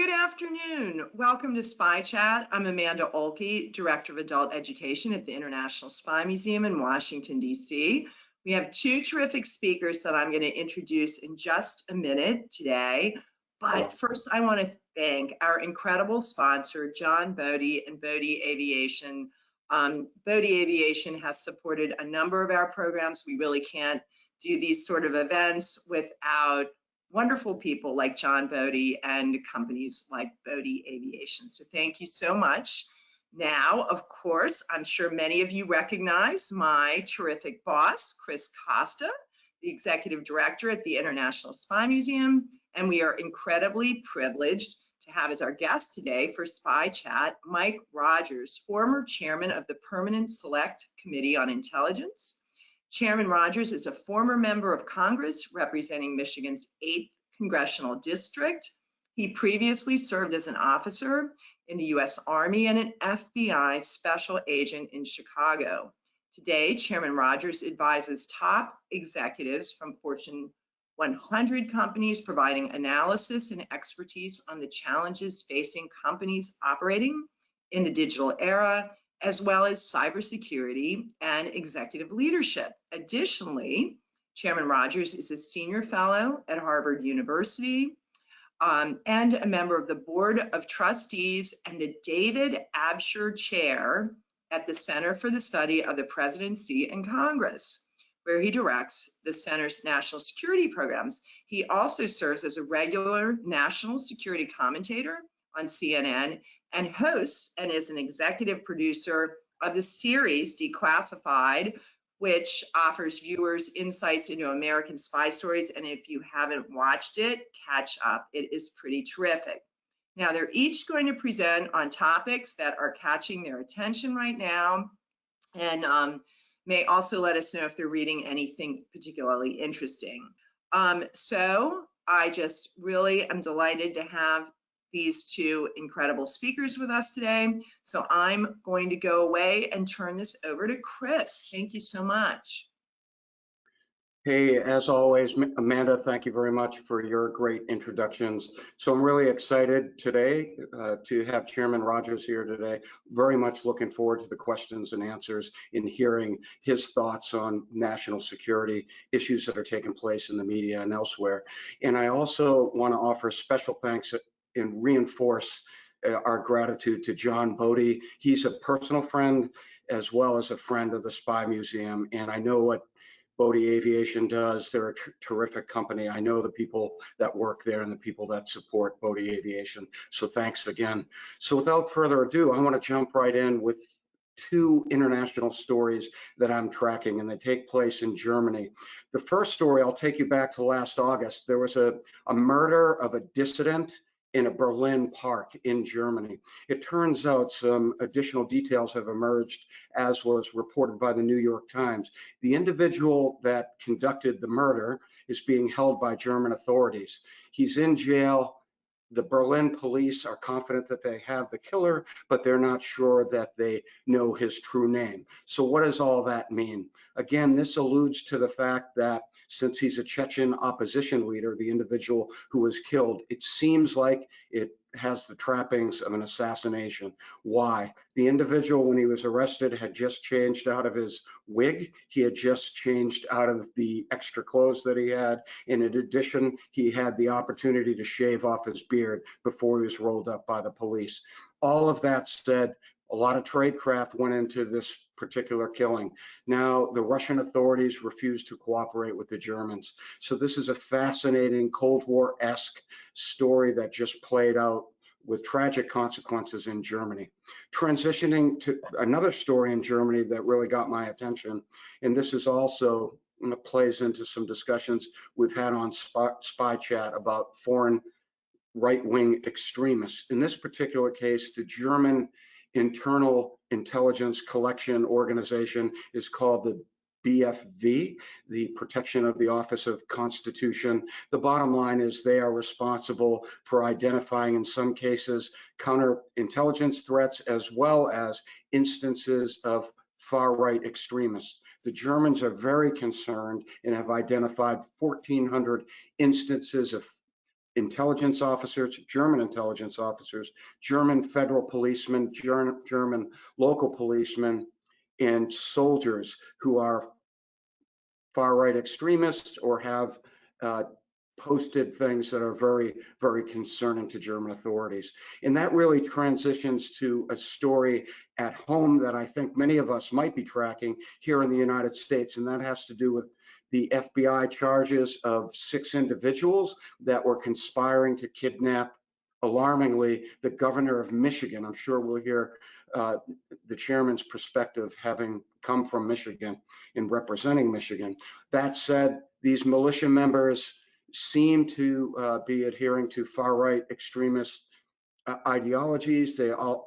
Good afternoon. Welcome to Spy Chat. I'm Amanda Olkey, Director of Adult Education at the International Spy Museum in Washington, D.C. We have two terrific speakers that I'm going to introduce in just a minute today. But first, I want to thank our incredible sponsor, John Bodie and Bodie Aviation. Bodie Aviation has supported a number of our programs. We really can't do these sort of events without wonderful people like John Bodie and companies like Bodie Aviation. So thank you so much. Now, of course, I'm sure many of you recognize my terrific boss, Chris Costa, the Executive Director at the International Spy Museum, and we are incredibly privileged to have as our guest today for Spy Chat, Mike Rogers, former chairman of the Permanent Select Committee on Intelligence. Chairman Rogers is a former member of Congress representing Michigan's 8th Congressional District. He previously served as an officer in the U.S. Army and an FBI special agent in Chicago. Today, Chairman Rogers advises top executives from Fortune 100 companies, providing analysis and expertise on the challenges facing companies operating in the digital era, as well as cybersecurity and executive leadership. Additionally, Chairman Rogers is a senior fellow at Harvard University and a member of the Board of Trustees and the David Absher Chair at the Center for the Study of the Presidency and Congress, where he directs the center's national security programs. He also serves as a regular national security commentator on CNN and hosts and is an executive producer of the series Declassified, which offers viewers insights into American spy stories. And if you haven't watched it, catch up. It is pretty terrific. Now, they're each going to present on topics that are catching their attention right now, and may also let us know if they're reading anything particularly interesting. So I just really am delighted to have these two incredible speakers with us today. So I'm going to go away and turn this over to Chris. Thank you so much. Hey, as always, Amanda, thank you very much for your great introductions. So I'm really excited today to have Chairman Rogers here today. Very much looking forward to the questions and answers in hearing his thoughts on national security issues that are taking place in the media and elsewhere. And I also want to offer special thanks and reinforce our gratitude to John Bodie. He's a personal friend as well as a friend of the Spy Museum, and I know what Bodie Aviation does. They're a terrific company. I know the people that work there and the people that support Bodie Aviation. So thanks again. So without further ado, I want to jump right in with two international stories that I'm tracking, and they take place in Germany. The first story, I'll take you back to last August. There was a murder of a dissident in a Berlin park in Germany. It turns out some additional details have emerged, as was reported by the New York Times. The individual that conducted the murder is being held by German authorities. He's in jail. The Berlin police are confident that they have the killer, but they're not sure that they know his true name. So what does all that mean? Again, this alludes to the fact that since he's a Chechen opposition leader, the individual who was killed, it seems like it has the trappings of an assassination. Why? The individual, when he was arrested, had just changed out of his wig. He had just changed out of the extra clothes that he had. And in addition, he had the opportunity to shave off his beard before he was rolled up by the police. All of that said, a lot of tradecraft went into this particular killing. Now, the Russian authorities refused to cooperate with the Germans. So this is a fascinating Cold War-esque story that just played out with tragic consequences in Germany. Transitioning to another story in Germany that really got my attention, and this is also plays into some discussions we've had on Spy Chat about foreign right-wing extremists. In this particular case, the German Internal Intelligence Collection Organization is called the BFV, the Protection of the Office of Constitution. The bottom line is they are responsible for identifying, in some cases, counterintelligence threats as well as instances of far-right extremists. The Germans are very concerned and have identified 1,400 instances of intelligence officers, German intelligence officers, German federal policemen, German local policemen, and soldiers who are far-right extremists or have posted things that are very, very concerning to German authorities. And that really transitions to a story at home that I think many of us might be tracking here in the United States, and that has to do with the FBI charges of 6 individuals that were conspiring to kidnap, alarmingly, the governor of Michigan. I'm sure we'll hear the chairman's perspective, having come from Michigan and representing Michigan. That said, these militia members seem to be adhering to far-right extremist ideologies. They are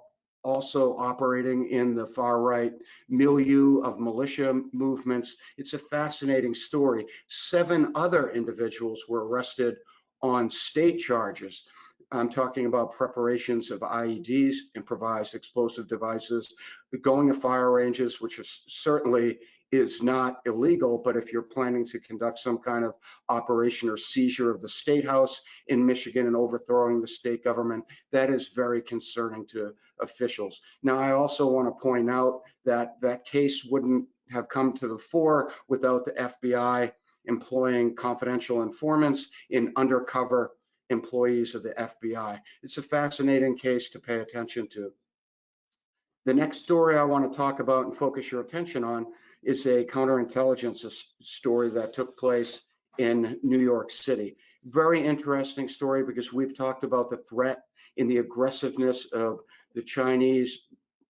also operating in the far-right milieu of militia movements. It's a fascinating story. 7 other individuals were arrested on state charges. I'm talking about preparations of IEDs, improvised explosive devices, going to fire ranges, which is certainly is not illegal, but if you're planning to conduct some kind of operation or seizure of the state house in Michigan and overthrowing the state government, that is very concerning to officials. Now, I also want to point out that that case wouldn't have come to the fore without the FBI employing confidential informants in undercover employees of the FBI. It's a fascinating case to pay attention to. The next story I want to talk about and focus your attention on is a counterintelligence story that took place in New York City. Very interesting story because we've talked about the threat and the aggressiveness of the Chinese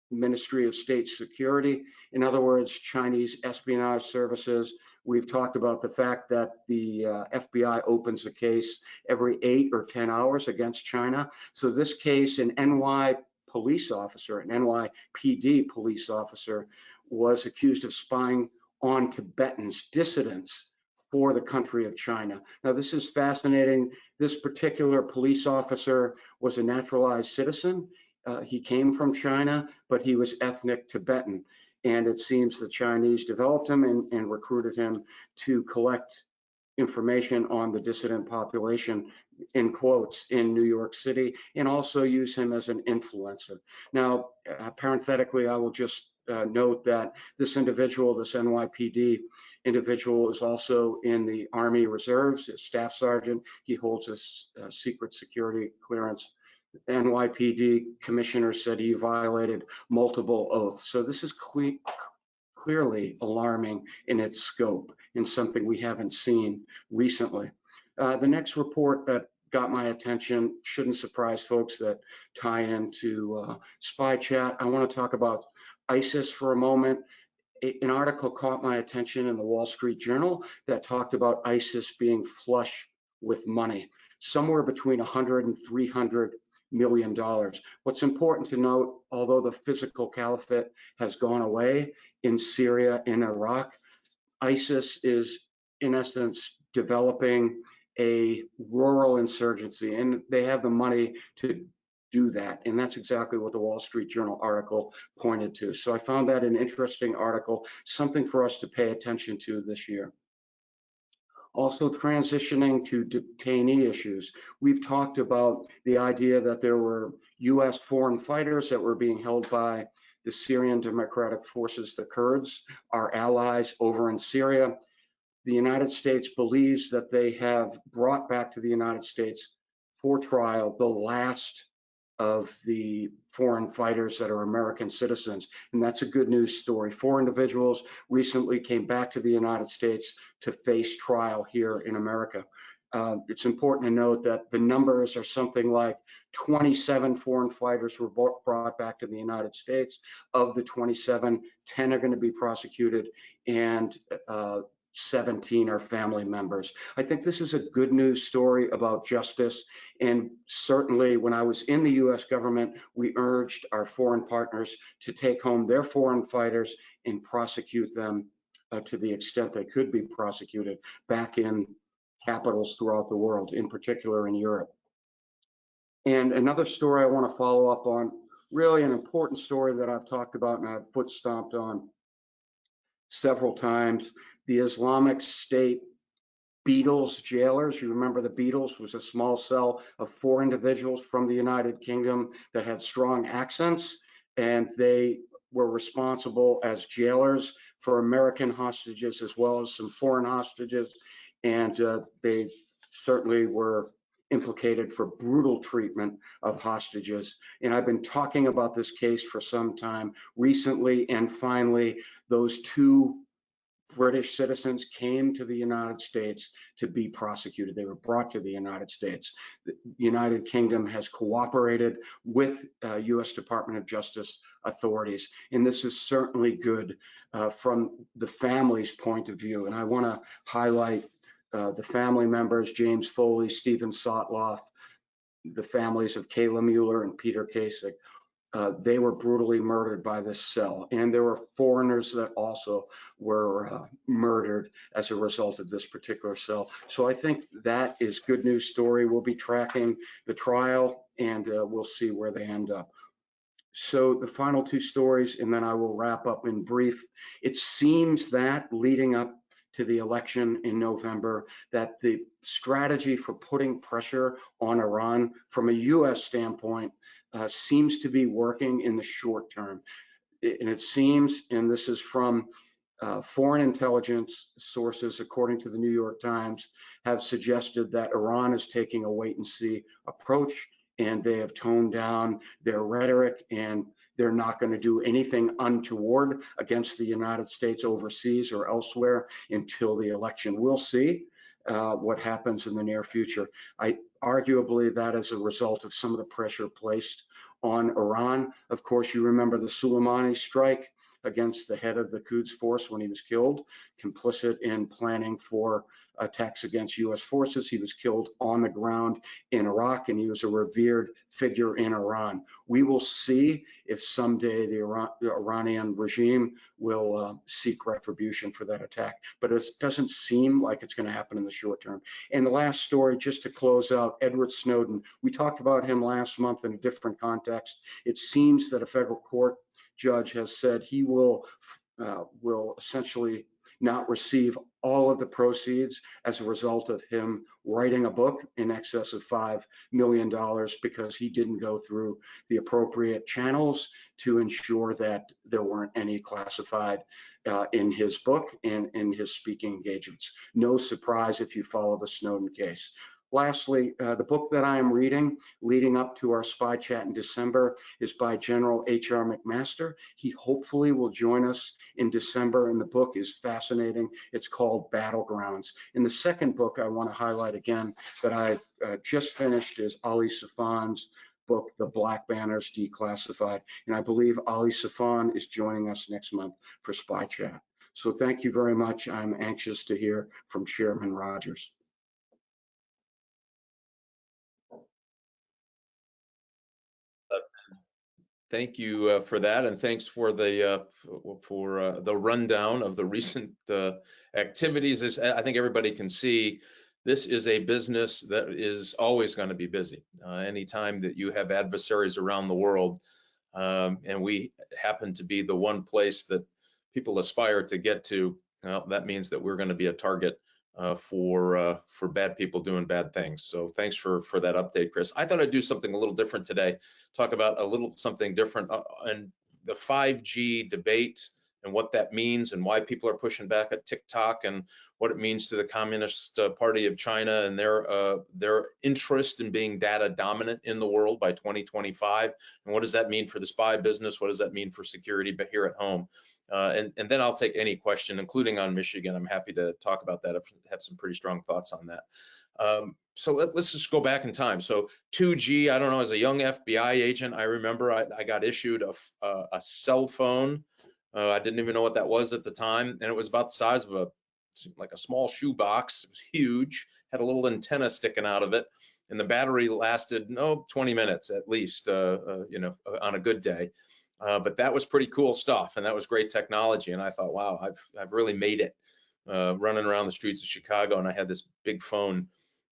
Ministry of State Security. In other words, Chinese espionage services. We've talked about the fact that the FBI opens a case every 8 or 10 hours against China. So this case, an NYPD police officer, was accused of spying on Tibetans, dissidents, for the country of China. Now, this is fascinating. This particular police officer was a naturalized citizen. He came from China, but he was ethnic Tibetan. And it seems the Chinese developed him and recruited him to collect information on the dissident population, in quotes, in New York City, and also use him as an influencer. Now, parenthetically, I will just note that this individual, this NYPD individual, is also in the Army Reserves, a staff sergeant. He holds a secret security clearance. The NYPD commissioner said he violated multiple oaths. So this is clearly alarming in its scope and something we haven't seen recently. The next report that got my attention shouldn't surprise folks that tie into Spy Chat. I want to talk about ISIS for a moment. An article caught my attention in the Wall Street Journal that talked about ISIS being flush with money, somewhere between 100 and 300 million dollars. What's important to note, although the physical caliphate has gone away in Syria and Iraq, ISIS is in essence developing a rural insurgency, and they have the money to do that. And that's exactly what the Wall Street Journal article pointed to. So I found that an interesting article, something for us to pay attention to this year. Also, transitioning to detainee issues. We've talked about the idea that there were US foreign fighters that were being held by the Syrian Democratic Forces, the Kurds, our allies over in Syria. The United States believes that they have brought back to the United States for trial the last of the foreign fighters that are American citizens. And that's a good news story. 4 individuals recently came back to the United States to face trial here in America. It's important to note that the numbers are something like 27 foreign fighters were brought back to the United States. Of the 27, 10 are going to be prosecuted, and 17 are family members. I think this is a good news story about justice. And certainly when I was in the US government, we urged our foreign partners to take home their foreign fighters and prosecute them to the extent they could be prosecuted back in capitals throughout the world, in particular in Europe. And another story I want to follow up on, really an important story that I've talked about and I've foot stomped on several times. The Islamic State Beatles jailers. You remember the Beatles was a small cell of 4 individuals from the United Kingdom that had strong accents, and they were responsible as jailers for American hostages as well as some foreign hostages, and they certainly were implicated for brutal treatment of hostages. And I've been talking about this case for some time recently, and finally those 2 British citizens came to the United States to be prosecuted. They were brought to the United States. The United Kingdom has cooperated with U.S. Department of Justice authorities, and this is certainly good from the family's point of view. And I want to highlight the family members, James Foley, Stephen Sotloff, the families of Kayla Mueller and Peter Kasich. They were brutally murdered by this cell. And there were foreigners that also were murdered as a result of this particular cell. So I think that is good news story. We'll be tracking the trial, and we'll see where they end up. So the final 2 stories, and then I will wrap up in brief. It seems that leading up to the election in November, that the strategy for putting pressure on Iran from a U.S. standpoint seems to be working in the short term. And it seems, and this is from foreign intelligence sources, according to the New York Times, have suggested that Iran is taking a wait and see approach, and they have toned down their rhetoric, and they're not going to do anything untoward against the United States overseas or elsewhere until the election. We'll see what happens in the near future. Arguably, that is a result of some of the pressure placed on Iran. Of course, you remember the Soleimani strike against the head of the Quds Force when he was killed, complicit in planning for attacks against U.S. forces. He was killed on the ground in Iraq, and he was a revered figure in Iran. We will see if someday the Iranian regime will seek retribution for that attack, but it doesn't seem like it's going to happen in the short term. And the last story, just to close out, Edward Snowden. We talked about him last month in a different context. It seems that a federal court judge has said he will essentially not receive all of the proceeds as a result of him writing a book in excess of $5 million because he didn't go through the appropriate channels to ensure that there weren't any classified in his book and in his speaking engagements. No surprise if you follow the Snowden case. Lastly, the book that I am reading leading up to our Spy Chat in December is by General H.R. McMaster. He hopefully will join us in December, and the book is fascinating. It's called Battlegrounds. And the second book I want to highlight again that I just finished is Ali Safan's book, The Black Banners Declassified. And I believe Ali Safan is joining us next month for Spy Chat. So thank you very much. I'm anxious to hear from Chairman Rogers. Thank you for that, and thanks for the rundown of the recent activities. As I think everybody can see, this is a business that is always going to be busy. Anytime that you have adversaries around the world, and we happen to be the one place that people aspire to get to, that means that we're going to be a target for bad people doing bad things. So thanks for that update, Chris. I thought I'd do something a little different today, talk about something different and the 5G debate and what that means and why people are pushing back at TikTok and what it means to the Communist Party of China and their interest in being data dominant in the world by 2025. And what does that mean for the spy business? What does that mean for security but here at home? And then I'll take any question, including on Michigan. I'm happy to talk about that. I have some pretty strong thoughts on that. So let's just go back in time. So 2G, I don't know, as a young FBI agent, I remember I got issued a cell phone. I didn't even know what that was at the time. And it was about the size of like a small shoebox. It was huge, had a little antenna sticking out of it. And the battery lasted, 20 minutes at least, on a good day. But that was pretty cool stuff, and that was great technology. And I thought, wow, I've really made it running around the streets of Chicago, and I had this big phone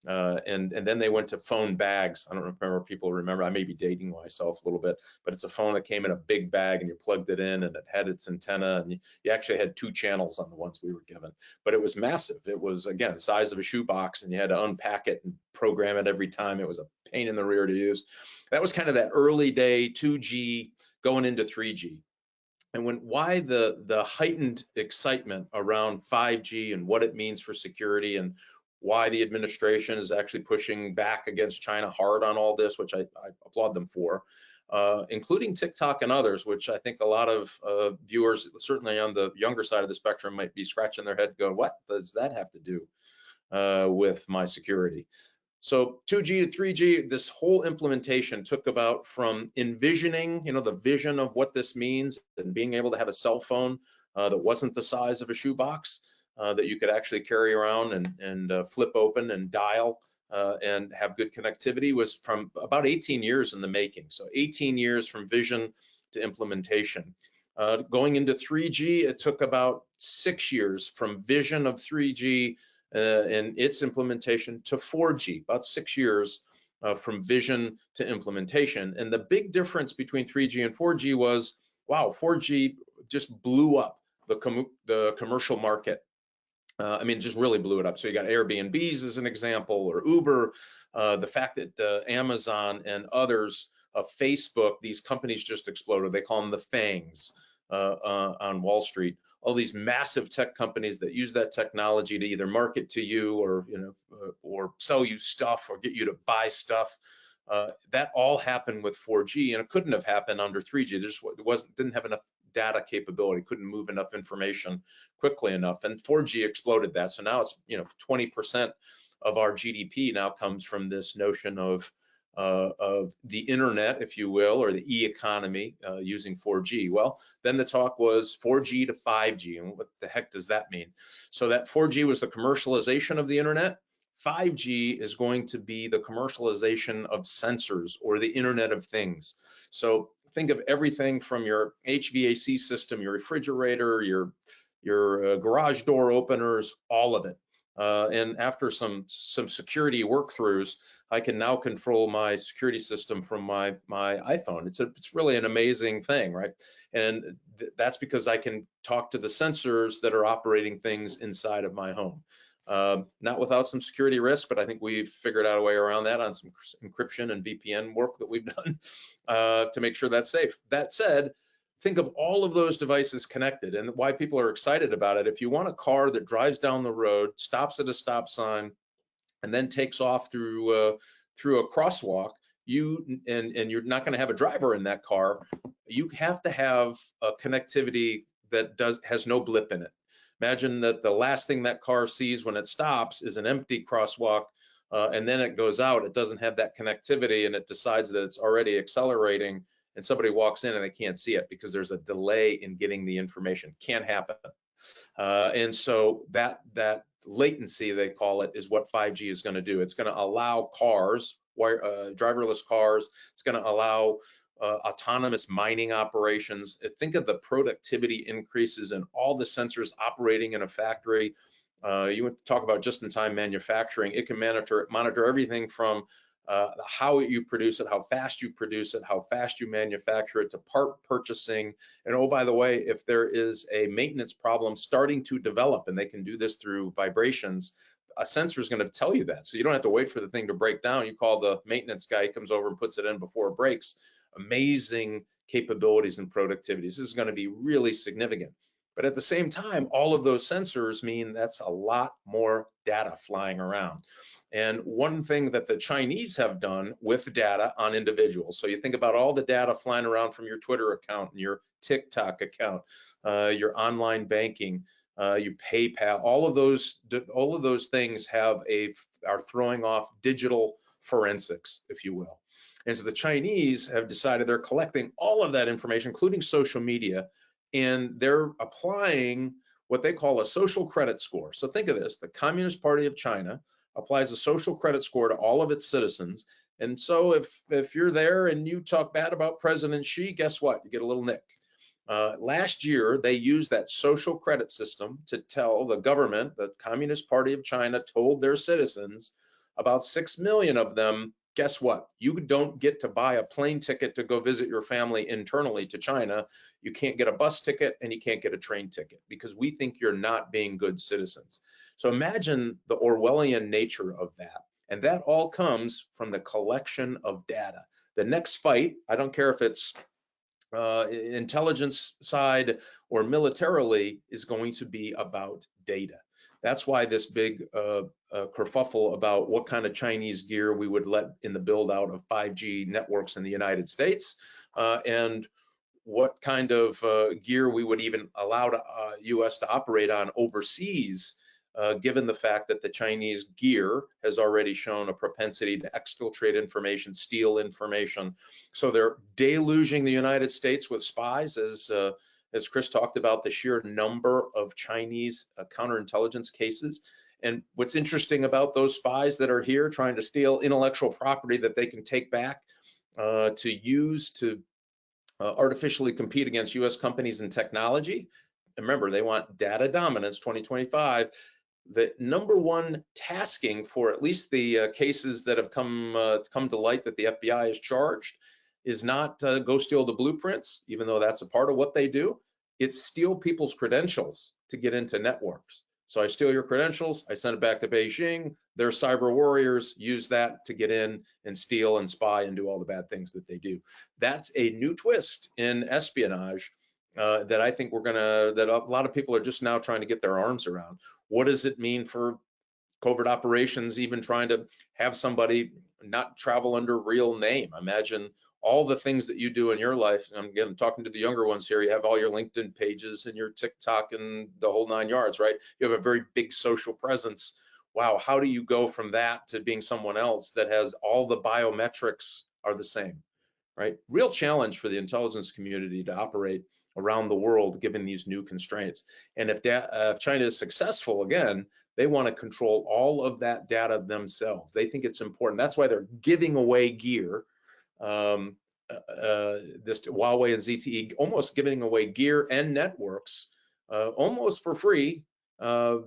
And then they went to phone bags. I don't remember if people remember. I may be dating myself a little bit, but it's a phone that came in a big bag and you plugged it in and it had its antenna, and you actually had 2 channels on the ones we were given. But it was massive. It was, again, the size of a shoebox, and you had to unpack it and program it every time. It was a pain in the rear to use. That was kind of that early day 2G going into 3G. And why the heightened excitement around 5G and what it means for security, and why the administration is actually pushing back against China hard on all this, which I applaud them for, including TikTok and others, which I think a lot of viewers, certainly on the younger side of the spectrum, might be scratching their head going, what does that have to do with my security? So 2G to 3G, this whole implementation took about from envisioning, the vision of what this means, and being able to have a cell phone that wasn't the size of a shoebox, that you could actually carry around and flip open and dial and have good connectivity, was from about 18 years in the making. So 18 years from vision to implementation. Going into 3G, it took about 6 years from vision of 3G and its implementation to 4G, about 6 years from vision to implementation. And the big difference between 3G and 4G was, wow, 4G just blew up the commercial market. I mean, just really blew it up. So you got Airbnbs as an example, or Uber, the fact that Amazon and others, Facebook, these companies just exploded. They call them the FANGs on Wall Street. All these massive tech companies that use that technology to either market to you, or or sell you stuff, or get you to buy stuff. That all happened with 4G, and it couldn't have happened under 3G. Didn't have enough data capability, couldn't move enough information quickly enough, and 4G exploded that. So now it's 20% of our GDP now comes from this notion of the internet, if you will, or the e-economy using 4G. Well, then the talk was 4G to 5G, and what the heck does that mean? So that 4G was the commercialization of the internet. 5G is going to be the commercialization of sensors, or the Internet of Things. So think of everything from your HVAC system, your refrigerator, your garage door openers, all of it. And after some security workthroughs, I can now control my security system from my iPhone. It's really an amazing thing, right? And that's because I can talk to the sensors that are operating things inside of my home. Not without some security risk, but I think we've figured out a way around that on some encryption and VPN work that we've done to make sure that's safe. That said, think of all of those devices connected, and why people are excited about it. If you want a car that drives down the road, stops at a stop sign, and then takes off through a crosswalk, and you're not going to have a driver in that car, you have to have a connectivity that has no blip in it. Imagine that the last thing that car sees when it stops is an empty crosswalk, and then it goes out. It doesn't have that connectivity, and it decides that it's already accelerating, and somebody walks in and they can't see it because there's a delay in getting the information. Can't happen. And so that latency, they call it, is what 5G is going to do. It's going to allow cars, driverless cars. It's going to allow autonomous mining operations. Think of the productivity increases and all the sensors operating in a factory. You want to talk about just-in-time manufacturing. It can monitor everything from how you produce it, how fast you produce it, how fast you manufacture it, to part purchasing. And oh, by the way, if there is a maintenance problem starting to develop, and they can do this through vibrations, a sensor is going to tell you that. So you don't have to wait for the thing to break down. You call the maintenance guy, he comes over and puts it in before it breaks. Amazing capabilities and productivity. This is going to be really significant. But at the same time, all of those sensors mean that's a lot more data flying around. And one thing that the Chinese have done with data on individuals, so you think about all the data flying around from your Twitter account and your TikTok account, your online banking, your PayPal, all of those things are throwing off digital forensics, if you will. And so the Chinese have decided they're collecting all of that information, including social media, and they're applying what they call a social credit score. So think of this: the Communist Party of China applies a social credit score to all of its citizens. And so if you're there and you talk bad about President Xi, guess what? You get a little nick. Last year, they used that social credit system to tell the government, the Communist Party of China told their citizens, about 6 million of them, guess what? You don't get to buy a plane ticket to go visit your family internally to China. You can't get a bus ticket and you can't get a train ticket because we think you're not being good citizens. So imagine the Orwellian nature of that. And that all comes from the collection of data. The next fight, I don't care if it's intelligence side or militarily, is going to be about data. That's why this big kerfuffle about what kind of Chinese gear we would let in the build out of 5G networks in the United States, and what kind of gear we would even allow the US to operate on overseas, given the fact that the Chinese gear has already shown a propensity to exfiltrate information, steal information. So they're deluging the United States with spies, as Chris talked about, the sheer number of Chinese counterintelligence cases. And what's interesting about those spies that are here trying to steal intellectual property that they can take back to use to artificially compete against US companies in technology. And remember, they want data dominance 2025. The number one tasking for at least the cases that have come to light that the FBI has charged is not go steal the blueprints, even though that's a part of what they do. It's steal people's credentials to get into networks. So I steal your credentials, I send it back to Beijing. Their cyber warriors use that to get in and steal and spy and do all the bad things that they do. That's a new twist in espionage that I think that a lot of people are just now trying to get their arms around. What does it mean for covert operations, even trying to have somebody not travel under real name? Imagine all the things that you do in your life. And I'm talking to the younger ones here. You have all your LinkedIn pages and your TikTok and the whole 9 yards, right? You have a very big social presence. Wow, how do you go from that to being someone else that has all the biometrics are the same, right? Real challenge for the intelligence community to operate around the world given these new constraints. And if China is successful, again, they want to control all of that data themselves. They think it's important. That's why they're giving away gear. This Huawei and ZTE almost giving away gear and networks almost for free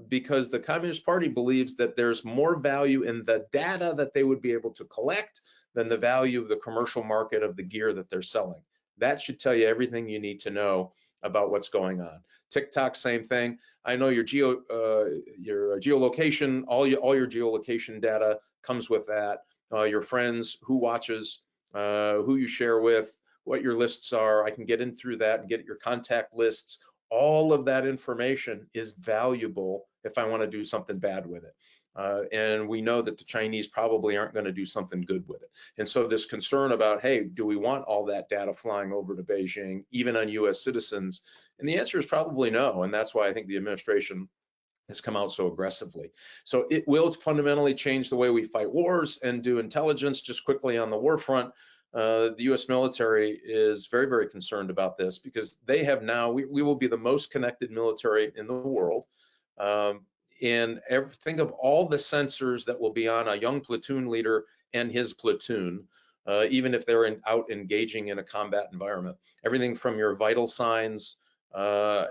because the Communist Party believes that there's more value in the data that they would be able to collect than the value of the commercial market of the gear that they're selling. That should tell you everything you need to know about what's going on. TikTok, same thing. I know your geolocation, all your geolocation data comes with that. Your friends, who watches, who you share with, what your lists are. I can get in through that and get your contact lists. All of that information is valuable if I want to do something bad with it. And we know that the Chinese probably aren't going to do something good with it. And so this concern about, hey, do we want all that data flying over to Beijing, even on US citizens? And the answer is probably no. And that's why I think the administration has come out so aggressively. So it will fundamentally change the way we fight wars and do intelligence. Just quickly on the war front, the US military is very, very concerned about this because they have now, we will be the most connected military in the world. And think of all the sensors that will be on a young platoon leader and his platoon, even if they're out engaging in a combat environment. Everything from your vital signs, to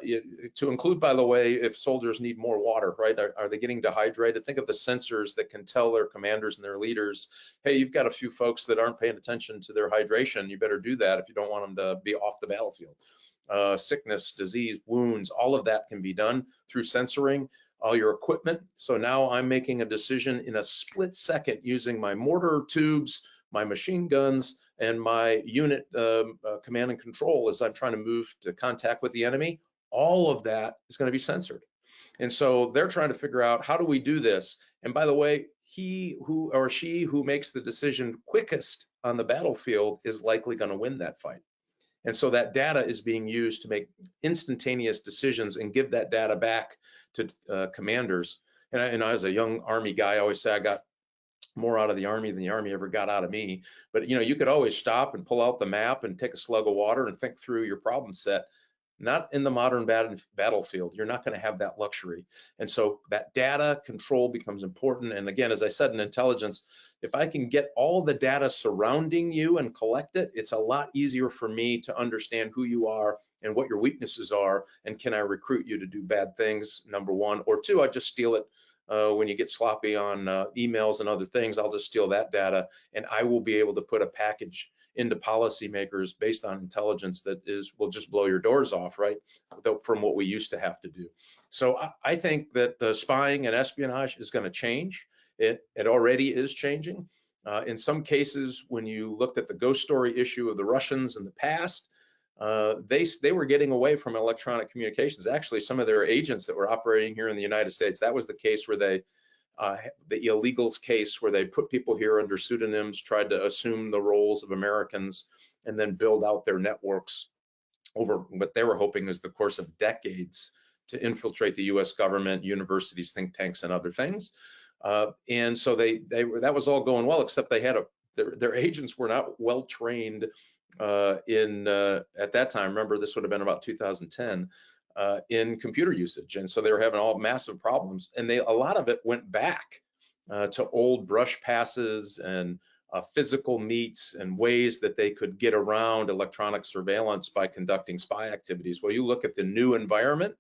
include, by the way, if soldiers need more water, right? Are they getting dehydrated? Think of the sensors that can tell their commanders and their leaders, hey, you've got a few folks that aren't paying attention to their hydration. You better do that if you don't want them to be off the battlefield. Sickness, disease, wounds, all of that can be done through sensoring all your equipment. So now I'm making a decision in a split second using my mortar tubes, my machine guns, and my unit command and control as I'm trying to move to contact with the enemy. All of that is going to be censored. And so they're trying to figure out, how do we do this? And by the way, he who or she who makes the decision quickest on the battlefield is likely going to win that fight. And so that data is being used to make instantaneous decisions and give that data back to commanders. And as a young Army guy, I always say I got more out of the Army than the Army ever got out of me. But you could always stop and pull out the map and take a slug of water and think through your problem set. Not in the modern battlefield. You're not going to have that luxury. And so that data control becomes important. And again, as I said in intelligence, if I can get all the data surrounding you and collect it, it's a lot easier for me to understand who you are and what your weaknesses are. And can I recruit you to do bad things, number one? Or two, I just steal it when you get sloppy on emails and other things, I'll just steal that data, and I will be able to put a package into policymakers based on intelligence that will just blow your doors off, right? From what we used to have to do. So I think that spying and espionage is going to change. It already is changing. In some cases, when you looked at the ghost story issue of the Russians in the past, they were getting away from electronic communications. Actually, some of their agents that were operating here in the United States, that was the case where the illegals case where they put people here under pseudonyms, tried to assume the roles of Americans, and then build out their networks over what they were hoping is the course of decades to infiltrate the US government, universities, think tanks, and other things. And so that was all going well, except they had their agents were not well trained at that time. Remember, this would have been about 2010 in computer usage, and so they were having all massive problems. And a lot of it went back to old brush passes and physical meets and ways that they could get around electronic surveillance by conducting spy activities. Well, you look at the new environment.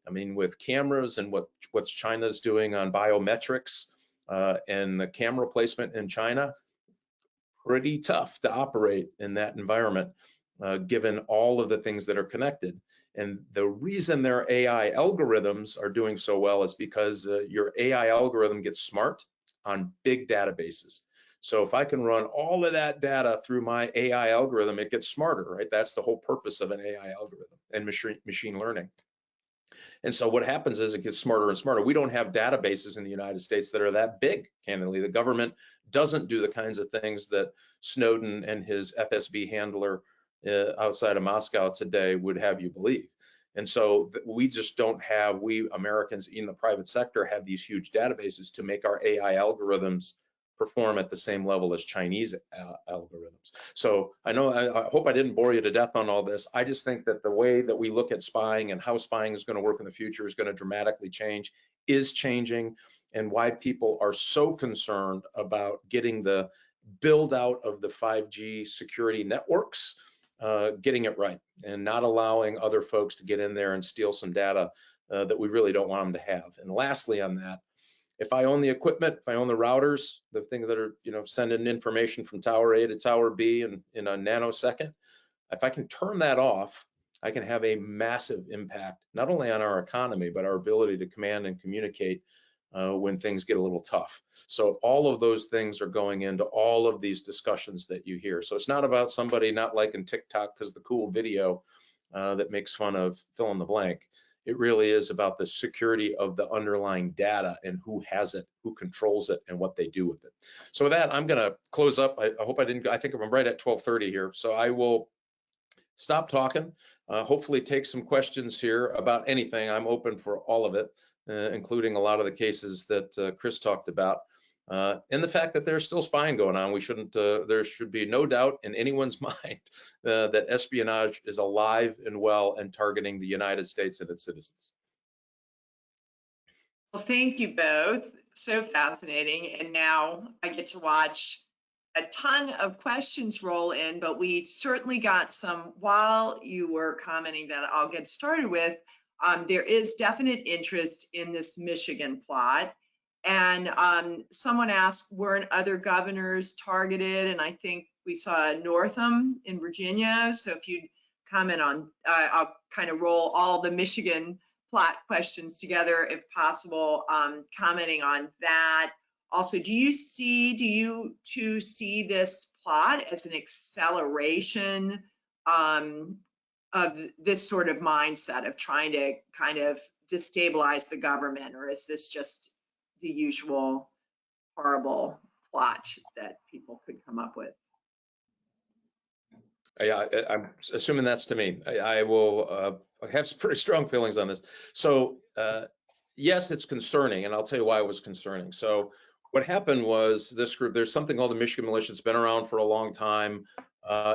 I mean, with cameras and what's China's doing on biometrics and the camera placement in China, pretty tough to operate in that environment, given all of the things that are connected. And the reason their AI algorithms are doing so well is because your AI algorithm gets smart on big databases. So if I can run all of that data through my AI algorithm, it gets smarter, right? That's the whole purpose of an AI algorithm and machine learning. And so what happens is it gets smarter and smarter. We don't have databases in the United States that are that big, candidly. The government doesn't do the kinds of things that Snowden and his FSB handler outside of Moscow today would have you believe. And so we just don't have, we Americans in the private sector have these huge databases to make our AI algorithms perform at the same level as Chinese algorithms. So I hope I didn't bore you to death on all this. I just think that the way that we look at spying and how spying is going to work in the future is going to dramatically change, is changing, and why people are so concerned about getting the build out of the 5G security networks, getting it right, and not allowing other folks to get in there and steal some data that we really don't want them to have. And lastly on that, if I own the equipment, if I own the routers, the things that are, sending information from tower A to tower B in a nanosecond, if I can turn that off, I can have a massive impact, not only on our economy, but our ability to command and communicate when things get a little tough. So all of those things are going into all of these discussions that you hear. So it's not about somebody not liking TikTok because the cool video that makes fun of fill in the blank. It really is about the security of the underlying data and who has it, who controls it, and what they do with it. So with that, I'm going to close up. I hope I didn't, I think I'm right at 12:30 here. So I will stop talking, hopefully take some questions here about anything. I'm open for all of it, including a lot of the cases that Chris talked about. And the fact that there's still spying going on, there should be no doubt in anyone's mind that espionage is alive and well and targeting the United States and its citizens. Well, thank you both. So fascinating. And now I get to watch a ton of questions roll in, but we certainly got some while you were commenting that I'll get started with. There is definite interest in this Michigan plot. And someone asked, weren't other governors targeted? And I think we saw Northam in Virginia. So if you'd comment on, I'll kind of roll all the Michigan plot questions together if possible, commenting on that. Also, do you two see this plot as an acceleration of this sort of mindset of trying to kind of destabilize the government, or is this just the usual horrible plot that people could come up with? Yeah, I'm assuming that's to me. I will have some pretty strong feelings on this. So yes, it's concerning, and I'll tell you why it was concerning. So what happened was this group, there's something called the Michigan Militia. It's been around for a long time.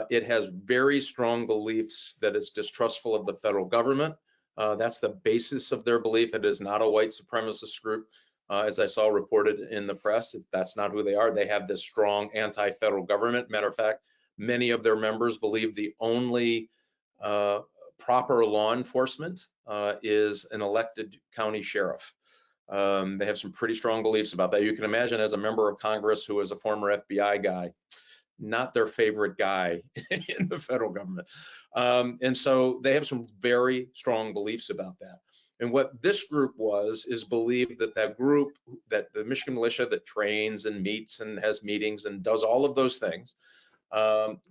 It has very strong beliefs that it's distrustful of the federal government. That's the basis of their belief. It is not a white supremacist group. As I saw reported in the press, that's not who they are. They have this strong anti-federal government. Matter of fact, many of their members believe the only proper law enforcement is an elected county sheriff. They have some pretty strong beliefs about that. You can imagine as a member of Congress who is a former FBI guy, not their favorite guy in the federal government. And so they have some very strong beliefs about that. And what this group is believed that that group, that the Michigan militia that trains and meets and has meetings and does all of those things,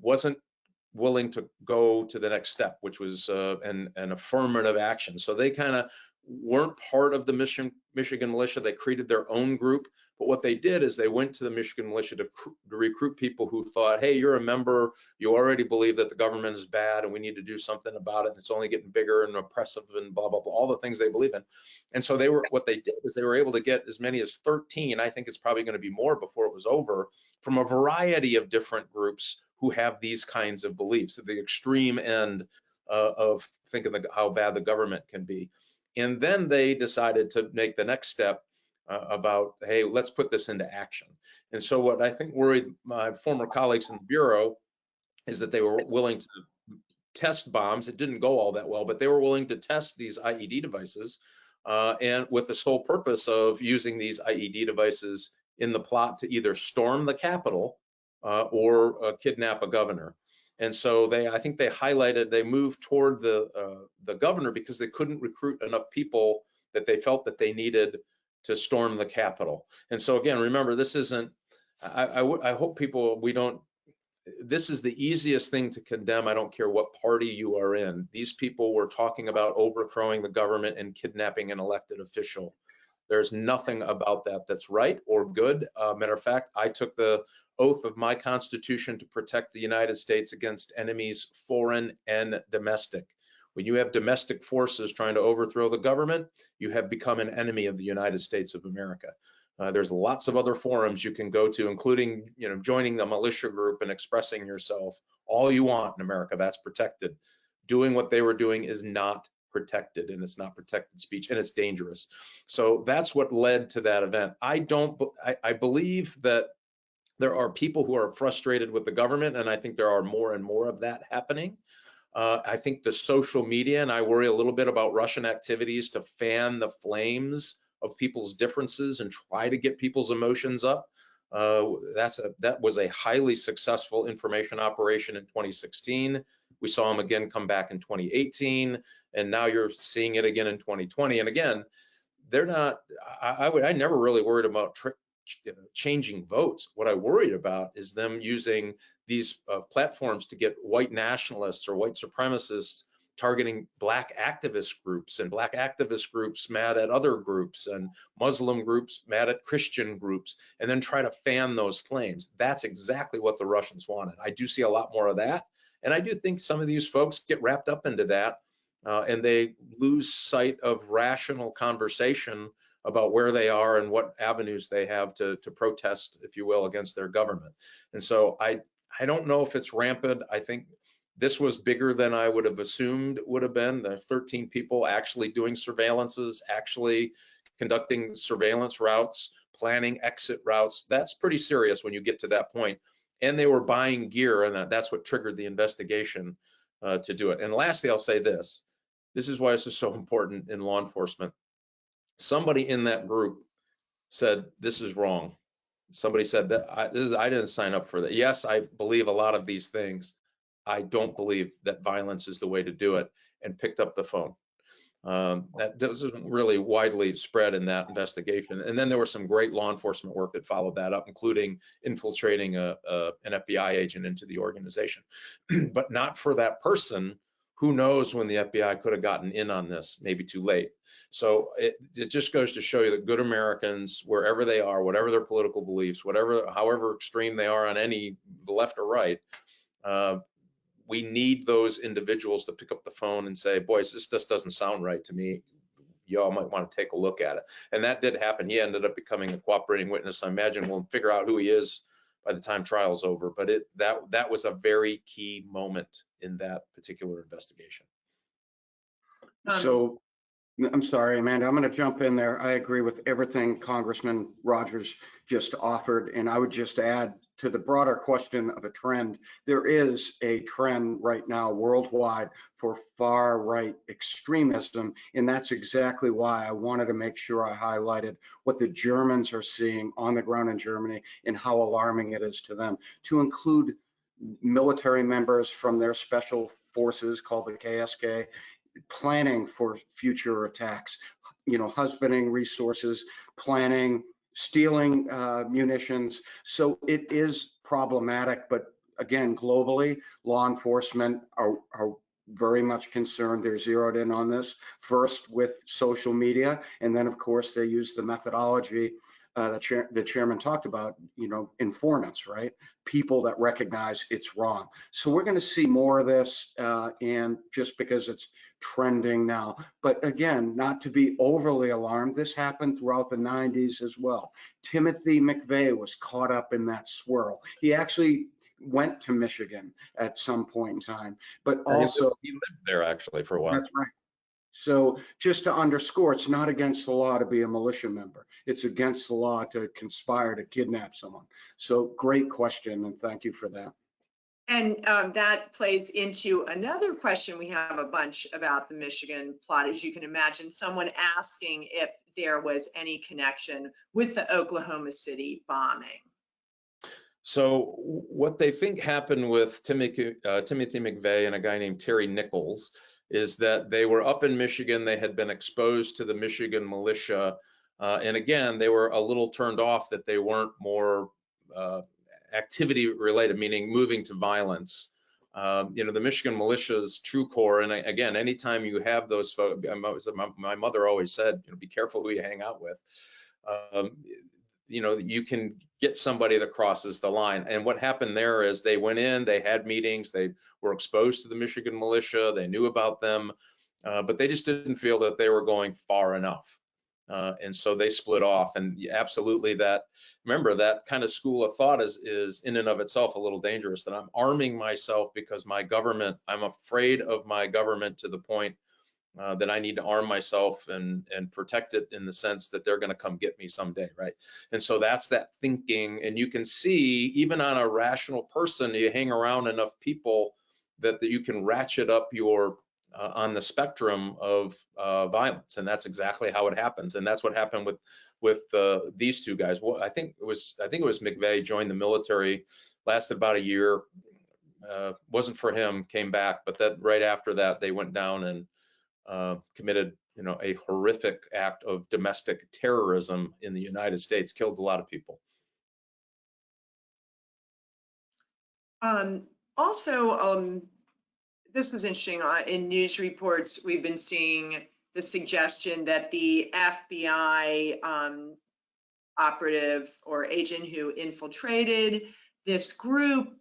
wasn't willing to go to the next step, which was an affirmative action. So they kind of weren't part of the Michigan militia. They created their own group. But what they did is they went to the Michigan militia to recruit people who thought, hey, you're a member, you already believe that the government is bad and we need to do something about it. It's only getting bigger and oppressive and blah, blah, blah, all the things they believe in. And so what they did is they were able to get as many as 13, I think it's probably going to be more before it was over, from a variety of different groups who have these kinds of beliefs at the extreme end of thinking how bad the government can be. And then they decided to make the next step about, hey, let's put this into action. And so what I think worried my former colleagues in the Bureau is that they were willing to test bombs. It didn't go all that well, but they were willing to test these IED devices and with the sole purpose of using these IED devices in the plot to either storm the Capitol or kidnap a governor. And so I think they moved toward the governor because they couldn't recruit enough people that they felt that they needed to storm the Capitol. And so again, remember, this isn't, I hope people, this is the easiest thing to condemn. I don't care what party you are in. These people were talking about overthrowing the government and kidnapping an elected official. There's nothing about that that's right or good. Matter of fact, I took the oath of my Constitution to protect the United States against enemies, foreign and domestic. When you have domestic forces trying to overthrow the government, you have become an enemy of the United States of America. There's lots of other forums you can go to, including, joining the militia group and expressing yourself all you want in America. That's protected. Doing what they were doing is not protected, and it's not protected speech, and it's dangerous. So that's what led to that event. I believe that there are people who are frustrated with the government, and I think there are more and more of that happening. I think the social media, and I worry a little bit about Russian activities to fan the flames of people's differences and try to get people's emotions up. That was a highly successful information operation in 2016. We saw them again come back in 2018, and now you're seeing it again in 2020. And again, they're not. I never really worried about changing votes. What I worried about is them using these platforms to get white nationalists or white supremacists targeting black activist groups, and black activist groups mad at other groups, and Muslim groups mad at Christian groups, and then try to fan those flames. That's exactly what the Russians wanted. I do see a lot more of that, and I do think some of these folks get wrapped up into that, and they lose sight of rational conversation about where they are and what avenues they have to protest, if you will, against their government. And so I don't know if it's rampant. I think this was bigger than I would have assumed it would have been. The 13 people actually doing surveillances, actually conducting surveillance routes, planning exit routes. That's pretty serious when you get to that point. And they were buying gear, and that's what triggered the investigation to do it. And lastly, I'll say this. This is why this is so important in law enforcement. Somebody in that group said, this is wrong. Somebody said that I didn't sign up for that. Yes, I believe a lot of these things. I don't believe that violence is the way to do it, and picked up the phone. That wasn't really widely spread in that investigation. And then there was some great law enforcement work that followed that up, including infiltrating an FBI agent into the organization. But not for that person. Who knows when the FBI could have gotten in on this, maybe too late. So it just goes to show you that good Americans, wherever they are, whatever their political beliefs, however extreme they are on the left or right, we need those individuals to pick up the phone and say, boys, this just doesn't sound right to me. Y'all might want to take a look at it. And that did happen. He ended up becoming a cooperating witness. I imagine we'll figure out who he is by the time trial's over, but that was a very key moment in that particular investigation. So, I'm sorry, Amanda, I'm going to jump in there. I agree with everything Congressman Rogers just offered, and I would just add to the broader question of a trend, there is a trend right now worldwide for far right extremism, and that's exactly why I wanted to make sure I highlighted what the Germans are seeing on the ground in Germany and how alarming it is to them, to include military members from their special forces called the KSK, planning for future attacks, husbanding resources, planning, stealing munitions. So it is problematic, but again, globally, law enforcement are very much concerned. They're zeroed in on this, first with social media, and then of course they use the methodology the chairman talked about, informants, right? People that recognize it's wrong. So we're going to see more of this, and just because it's trending now. But again, not to be overly alarmed, this happened throughout the 90s as well. Timothy McVeigh was caught up in that swirl. He actually went to Michigan at some point in time, but also he lived there actually for a while. That's right. So just to underscore, it's not against the law to be a militia member. It's against the law to conspire to kidnap someone. So great question, and thank you for that. And that plays into another question. We have a bunch about the Michigan plot. As you can imagine, someone asking if there was any connection with the Oklahoma City bombing. So what they think happened with Timothy McVeigh and a guy named Terry Nichols is that they were up in Michigan. They had been exposed to the Michigan militia. And again, they were a little turned off that they weren't more activity related, meaning moving to violence. The Michigan militia's true core, and again, anytime you have those folks, my mother always said, be careful who you hang out with. You can get somebody that crosses the line. And what happened there is they went in, they had meetings, they were exposed to the Michigan militia, they knew about them, but they just didn't feel that they were going far enough. And so they split off. And absolutely remember that kind of school of thought is in and of itself a little dangerous, that I'm arming myself because I'm afraid of my government to the point that I need to arm myself and protect it in the sense that they're going to come get me someday, right? And so that's that thinking. And you can see, even on a rational person, you hang around enough people that you can ratchet up your on the spectrum of violence, and that's exactly how it happens. And that's what happened with these two guys. Well, I think it was McVeigh joined the military, lasted about a year, wasn't for him, came back, but that right after that they went down and committed, a horrific act of domestic terrorism in the United States, killed a lot of people. Also, this was interesting. In news reports, we've been seeing the suggestion that the FBI operative or agent who infiltrated this group,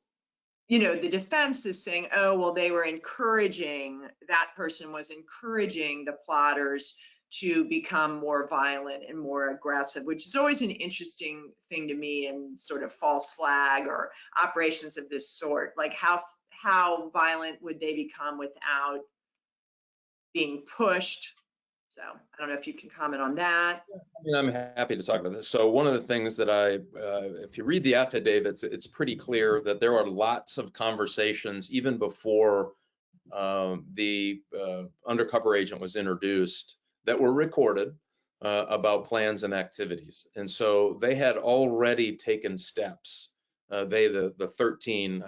the defense is saying, oh, well, that person was encouraging the plotters to become more violent and more aggressive, which is always an interesting thing to me in sort of false flag or operations of this sort. Like how violent would they become without being pushed? So I don't know if you can comment on that. I'm happy to talk about this. So one of the things that if you read the affidavits, it's pretty clear that there are lots of conversations even before the undercover agent was introduced that were recorded about plans and activities. And so they had already taken steps. The 13,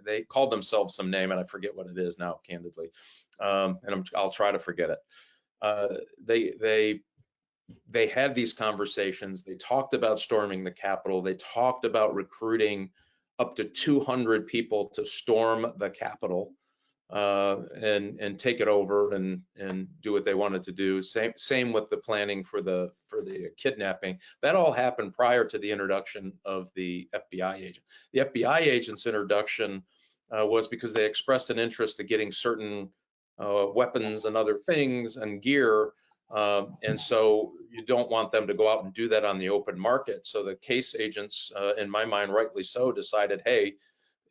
they called themselves some name, and I forget what it is now, candidly, and I'll try to forget it. They had these conversations. They talked about storming the Capitol. They talked about recruiting up to 200 people to storm the Capitol and take it over and do what they wanted to do. Same with the planning for the kidnapping. That all happened prior to the introduction of the FBI agent. The FBI agent's introduction was because they expressed an interest in getting certain weapons and other things and gear. And so you don't want them to go out and do that on the open market. So the case agents, in my mind, rightly so, decided, hey,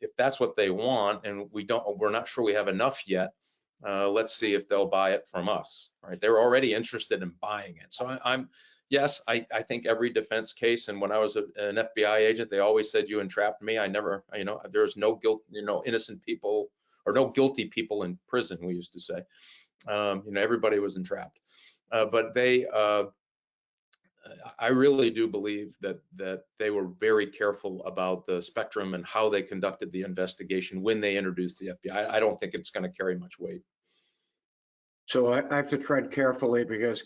if that's what they want and we're not sure we have enough yet, let's see if they'll buy it from us, right? They're already interested in buying it. So yes, I think every defense case, and when I was an FBI agent, they always said you entrapped me. I never, there's no guilt, innocent people or no guilty people in prison, we used to say. Everybody was entrapped. But I really do believe that they were very careful about the spectrum and how they conducted the investigation when they introduced the FBI. I don't think it's going to carry much weight. So I have to tread carefully because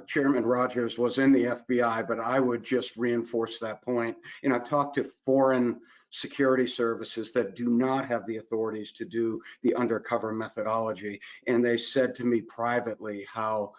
Chairman Rogers was in the FBI, but I would just reinforce that point. And I've talked to foreign security services that do not have the authorities to do the undercover methodology. And they said to me privately how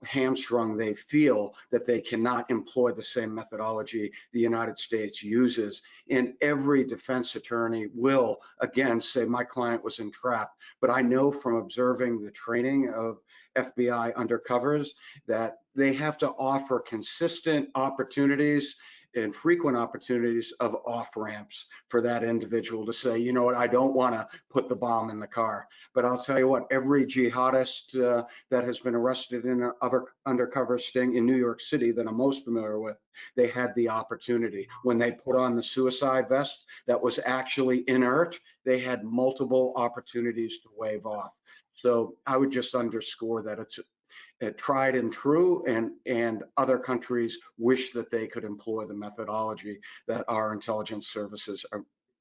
hamstrung they feel that they cannot employ the same methodology the United States uses. And every defense attorney will, again, say my client was entrapped. But I know from observing the training of FBI undercovers that they have to offer consistent opportunities and frequent opportunities of off ramps for that individual to say, you know what, I don't want to put the bomb in the car. But I'll tell you what, every jihadist that has been arrested in an undercover sting in New York City that I'm most familiar with, they had the opportunity. When they put on the suicide vest that was actually inert, they had multiple opportunities to wave off. So I would just underscore that it's tried and true, and other countries wish that they could employ the methodology that our intelligence services,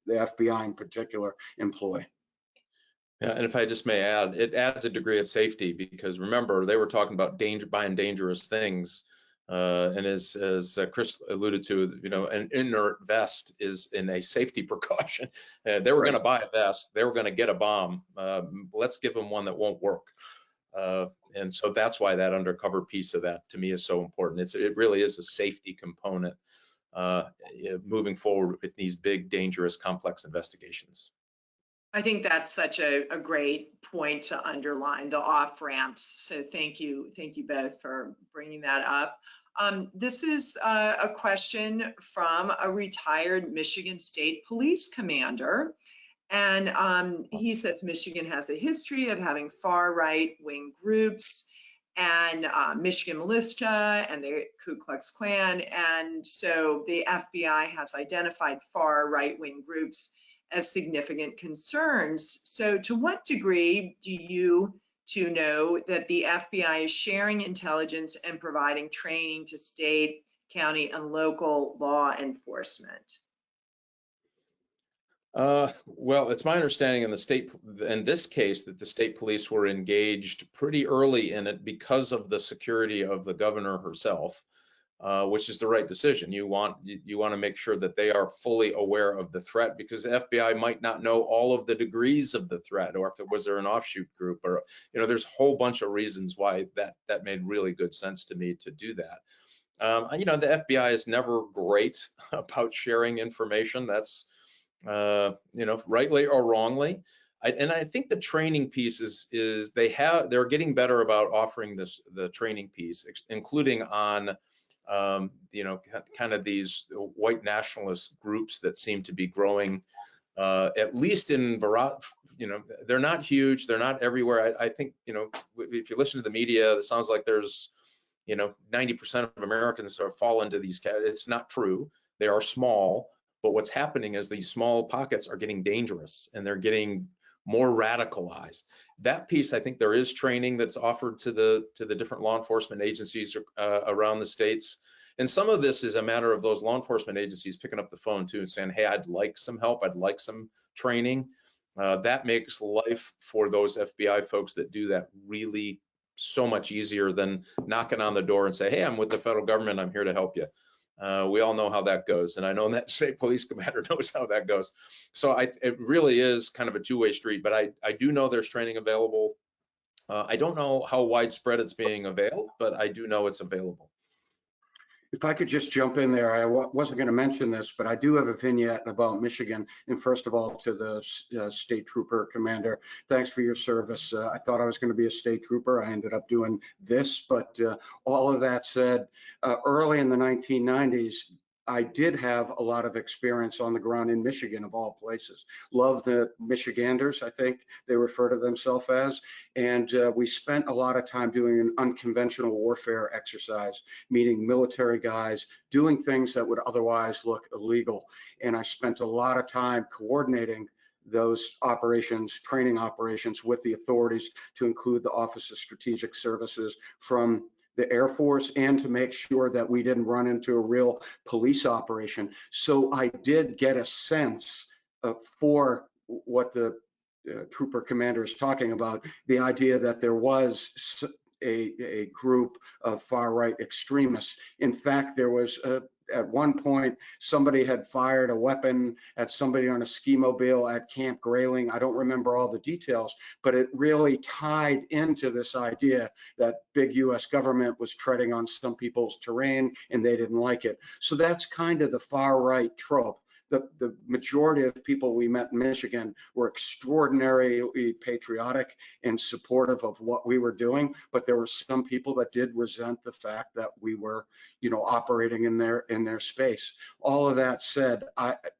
the FBI in particular, employ. Yeah, and if I just may add, it adds a degree of safety because remember, they were talking about buying dangerous things. And as Chris alluded to, an inert vest is in a safety precaution. They were going to buy a vest. They were going to get a bomb. Let's give them one that won't work. And so that's why that undercover piece of that to me is so important. It really is a safety component moving forward with these big, dangerous, complex investigations. I think that's such a great point to underline, the off ramps. So thank you both for bringing that up. This is a question from a retired Michigan State Police commander. And he says Michigan has a history of having far right wing groups and Michigan militia and the Ku Klux Klan. And so the FBI has identified far right wing groups as significant concerns. So to what degree do you two know that the FBI is sharing intelligence and providing training to state, county, and local law enforcement? Well, it's my understanding in this case, that the state police were engaged pretty early in it because of the security of the governor herself, which is the right decision. You want to make sure that they are fully aware of the threat because the FBI might not know all of the degrees of the threat, or if it was there an offshoot group, or there's a whole bunch of reasons why that made really good sense to me to do that. The FBI is never great about sharing information. That's rightly or wrongly. I think the training piece is they're getting better about offering the training piece, including on kind of these white nationalist groups that seem to be growing, at least in they're not huge, they're not everywhere. I think if you listen to the media, it sounds like there's 90% of Americans fall into these categories. It's not true. They are small. But what's happening is these small pockets are getting dangerous and they're getting more radicalized. That piece, I think there is training that's offered to the different law enforcement agencies around the states. And some of this is a matter of those law enforcement agencies picking up the phone too and saying, hey, I'd like some help. I'd like some training. That makes life for those FBI folks that do that really so much easier than knocking on the door and say, hey, I'm with the federal government. I'm here to help you. We all know how that goes, and I know that state police commander knows how that goes. So it really is kind of a two-way street, but I do know there's training available. I don't know how widespread it's being availed, but I do know it's available. If I could just jump in there, I wasn't going to mention this, but I do have a vignette about Michigan. And first of all, to the state trooper commander, thanks for your service. I thought I was going to be a state trooper. I ended up doing this, but all of that said, early in the 1990s, I did have a lot of experience on the ground in Michigan, of all places. Love the Michiganders, I think they refer to themselves as. And we spent a lot of time doing an unconventional warfare exercise, meeting military guys, doing things that would otherwise look illegal. And I spent a lot of time coordinating those operations, training operations with the authorities, to include the Office of Strategic Services from the Air Force, and to make sure that we didn't run into a real police operation. So I did get a sense for what the trooper commander is talking about, the idea that there was a group of far-right extremists. In fact, there was at one point, somebody had fired a weapon at somebody on a ski mobile at Camp Grayling. I don't remember all the details, but it really tied into this idea that big US government was treading on some people's terrain and they didn't like it. So that's kind of the far right trope. The majority of people we met in Michigan were extraordinarily patriotic and supportive of what we were doing, but there were some people that did resent the fact that we were, operating in their space. All of that said,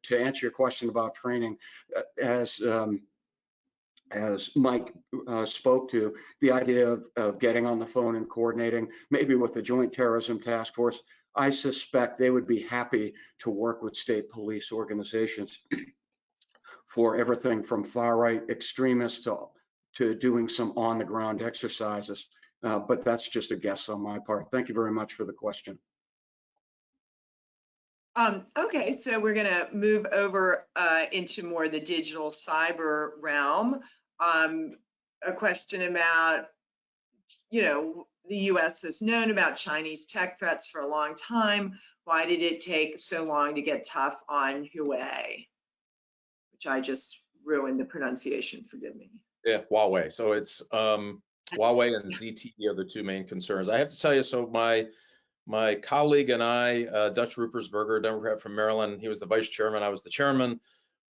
to answer your question about training, as Mike spoke to, the idea of getting on the phone and coordinating, maybe with the Joint Terrorism Task Force, I suspect they would be happy to work with state police organizations for everything from far-right extremists to doing some on-the-ground exercises. But that's just a guess on my part. Thank you very much for the question. Okay, so we're going to move over into more the digital cyber realm. A question about, the U.S. has known about Chinese tech threats for a long time. Why did it take so long to get tough on Huawei? Which I just ruined the pronunciation, forgive me. Yeah, Huawei. So it's Huawei and ZTE are the two main concerns. I have to tell you, so my colleague and I, Dutch Ruppersberger, Democrat from Maryland, he was the vice chairman, I was the chairman.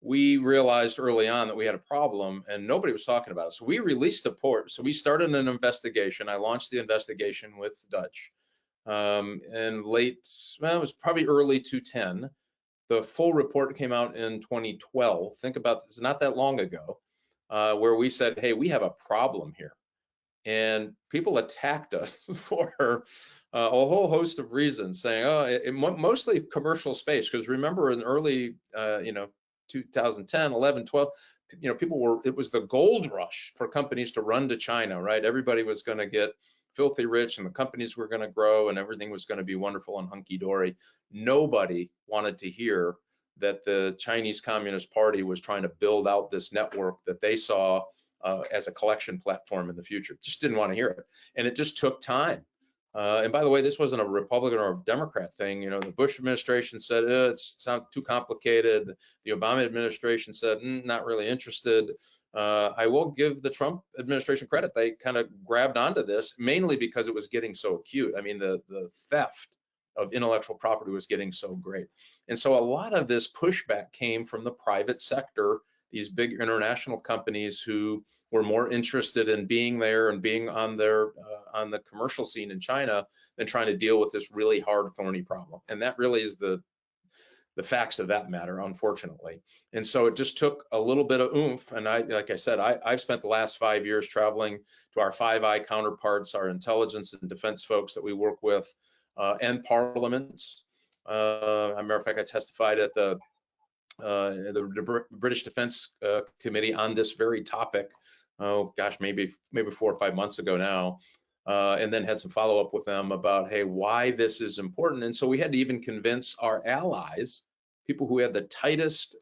We realized early on that we had a problem and nobody was talking about it. So we released a report. So we started an investigation. I launched the investigation with Dutch. And it was probably early 2010. The full report came out in 2012. Think about this, not that long ago, where we said, hey, we have a problem here. And people attacked us for a whole host of reasons, saying, mostly commercial space, because remember in early, 2010, 11, 12, it was the gold rush for companies to run to China, right? Everybody was going to get filthy rich and the companies were going to grow and everything was going to be wonderful and hunky-dory. Nobody wanted to hear that the Chinese Communist Party was trying to build out this network that they saw as a collection platform in the future. Just didn't want to hear it. And it just took time. And by the way, this wasn't a Republican or a Democrat thing. The Bush administration said, it's too complicated. The Obama administration said, not really interested. I will give the Trump administration credit. They kind of grabbed onto this, mainly because it was getting so acute. I mean, the theft of intellectual property was getting so great. And so a lot of this pushback came from the private sector, these big international companies who were more interested in being there and being on the commercial scene in China than trying to deal with this really hard, thorny problem. And that really is the facts of that matter, unfortunately. And so it just took a little bit of oomph. And like I said, I've spent the last 5 years traveling to our Five Eye counterparts, our intelligence and defense folks that we work with, and parliaments. As a matter of fact, I testified at the British Defense Committee on this very topic. Oh gosh, maybe 4 or 5 months ago now, and then had some follow-up with them about, hey, why this is important. And so we had to even convince our allies, people who had the tightest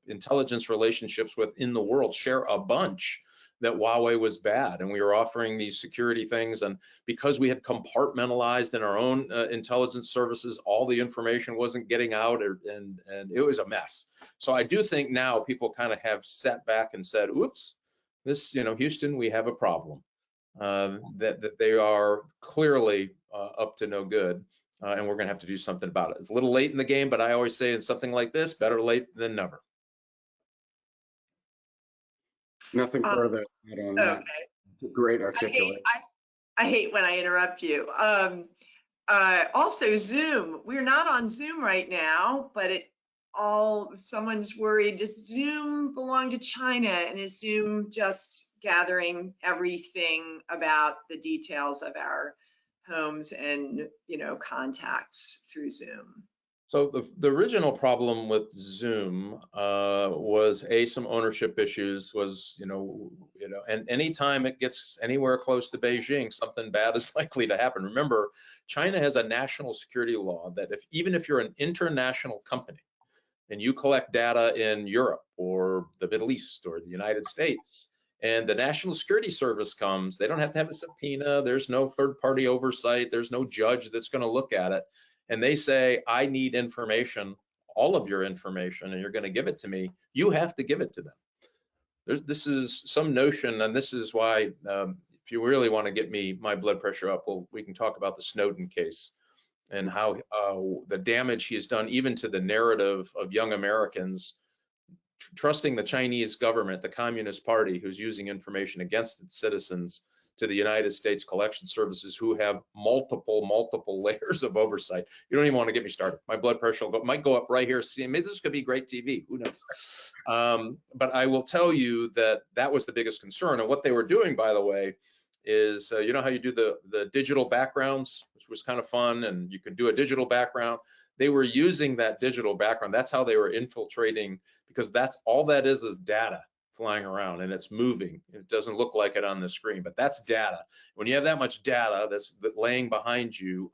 intelligence relationships with in the world, share a bunch, that Huawei was bad. And we were offering these security things. And because we had compartmentalized in our own intelligence services, all the information wasn't getting out, and it was a mess. So I do think now people kind of have sat back and said, oops, this, Houston, we have a problem, that they are clearly up to no good, and we're going to have to do something about it. It's a little late in the game, but I always say in something like this, better late than never. Nothing further on that. Okay. Great articulation. I hate when I interrupt you. Also Zoom. We're not on Zoom right now, but someone's worried, does Zoom belong to China? And is Zoom just gathering everything about the details of our homes and, contacts through Zoom? So the original problem with Zoom was some ownership issues, and anytime it gets anywhere close to Beijing, something bad is likely to happen. Remember, China has a national security law that even if you're an international company and you collect data in Europe or the Middle East or the United States, and the National Security Service comes, they don't have to have a subpoena. There's no third-party oversight. There's no judge that's going to look at it. And they say, I need information, all of your information, and you're going to give it to me. You have to give it to them. This is some notion, and this is why, if you really want to get my blood pressure up, we can talk about the Snowden case and how the damage he has done even to the narrative of young Americans trusting the Chinese government, the Communist Party, who's using information against its citizens, to the United States collection services, who have multiple layers of oversight. You don't even want to get me started. My blood pressure might go up right here. See, maybe this could be great TV. Who knows? But I will tell you that was the biggest concern. And what they were doing, by the way, is you know how you do the digital backgrounds, which was kind of fun, and you could do a digital background. They were using that digital background. That's how they were infiltrating, because that's all that is data flying around, and it's moving. It doesn't look like it on the screen, but that's data. When you have that much data that's laying behind you,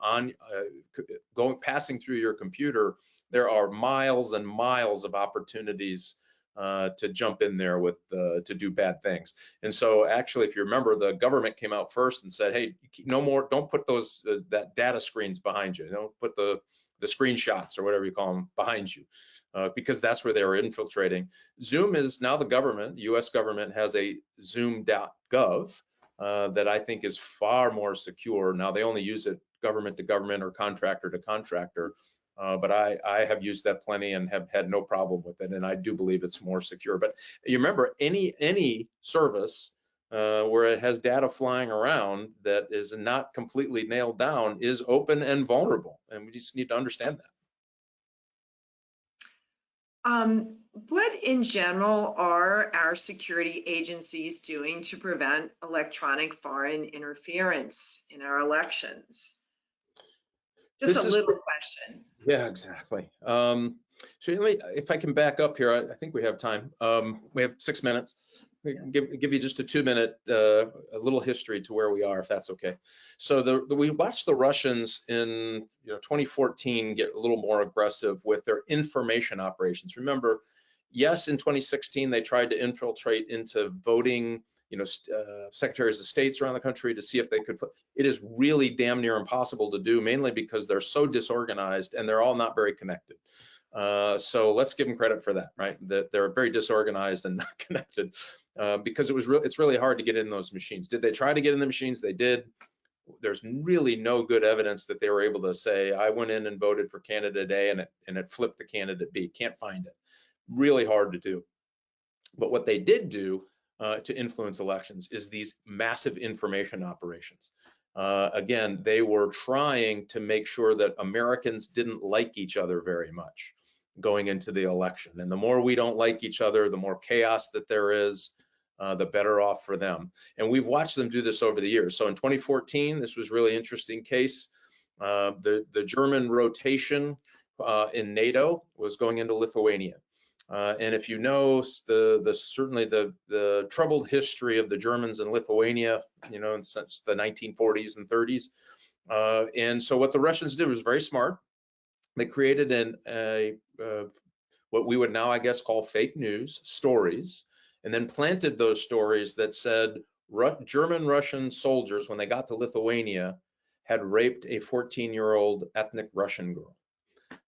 passing through your computer, there are miles and miles of opportunities to jump in there to do bad things. And so actually, if you remember, the government came out first and said, hey, no more, don't put those that data screens behind you. Don't put the screenshots or whatever you call them behind you, because that's where they were infiltrating. Zoom is now the government, the US government has a zoom.gov that I think is far more secure. Now they only use it government to government or contractor to contractor. But I have used that plenty and have had no problem with it, and I do believe it's more secure. But you remember, any service where it has data flying around that is not completely nailed down is open and vulnerable, and we just need to understand that. What in general are our security agencies doing to prevent electronic foreign interference in our elections? Just a little question. Yeah, exactly. So if I can back up here, I think we have time. We have 6 minutes. We can give you just a 2-minute, a little history to where we are, if that's okay. So we watched the Russians in 2014 get a little more aggressive with their information operations. Remember, yes, in 2016 they tried to infiltrate into voting, secretaries of states around the country to see if they could. It is really damn near impossible to do, mainly because they're so disorganized and they're all not very connected. So let's give them credit for that, right? That they're very disorganized and not connected, because it's really hard to get in those machines. Did they try to get in the machines? They did. There's really no good evidence that they were able to say, I went in and voted for candidate A and it flipped the candidate B. Can't find it. Really hard to do. But what they did do to influence elections is these massive information operations. Again, they were trying to make sure that Americans didn't like each other very much going into the election. And the more we don't like each other, the more chaos that there is, the better off for them. And we've watched them do this over the years. So in 2014, this was a really interesting case. The German rotation in NATO was going into Lithuania. And if you know certainly the troubled history of the Germans in Lithuania, since the 1940s and 30s. And so what the Russians did was very smart. They created what we would now, I guess, call fake news stories, and then planted those stories that said German Russian soldiers, when they got to Lithuania, had raped a 14-year-old ethnic Russian girl.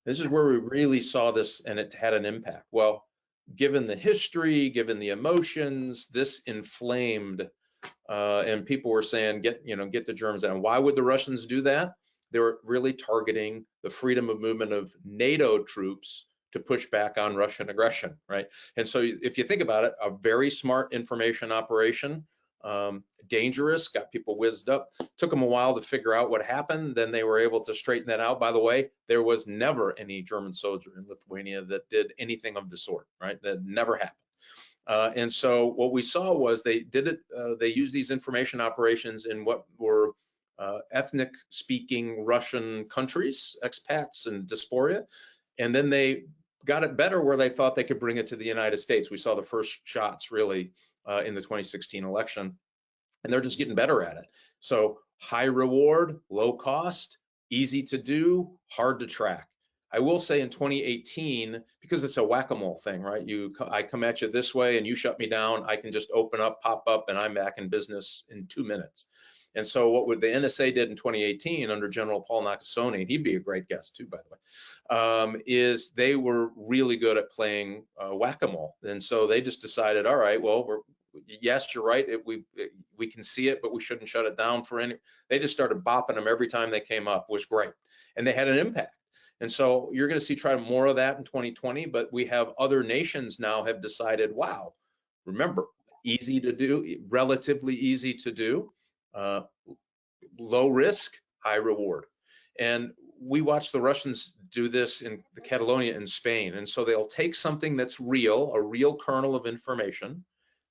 This is where we really saw this, and it had an impact. Well, given the history, given the emotions, this inflamed, and people were saying, get the Germans out. And why would the Russians do that? They were really targeting the freedom of movement of NATO troops to push back on Russian aggression, right? And so if you think about it, a very smart information operation, dangerous, got people whizzed up. Took them a while to figure out what happened. Then they were able to straighten that out. By the way, there was never any German soldier in Lithuania that did anything of the sort, right? That never happened. And so what we saw was they did it, they used these information operations in what were ethnic speaking Russian countries, expats and diaspora. And then they got it better where they thought they could bring it to the United States. We saw the first shots really in the 2016 election, and they're just getting better at it. So high reward, low cost, easy to do, hard to track. I will say in 2018, because it's a whack-a-mole thing, right? I come at you this way and you shut me down, I can just open up, pop up, and I'm back in business in 2 minutes. And so what the NSA did in 2018 under General Paul Nakasone, and he'd be a great guest too, by the way, is they were really good at playing whack-a-mole. And so they just decided, all right, well, yes, you're right, we can see it, but we shouldn't shut it down for any. They just started bopping them every time they came up. It was great. And they had an impact. And so you're going to see try more of that in 2020, but we have other nations now have decided, wow, remember, easy to do, relatively easy to do, low risk, high reward. And we watch the Russians do this in the Catalonia in Spain. And so they'll take something that's real, a real kernel of information,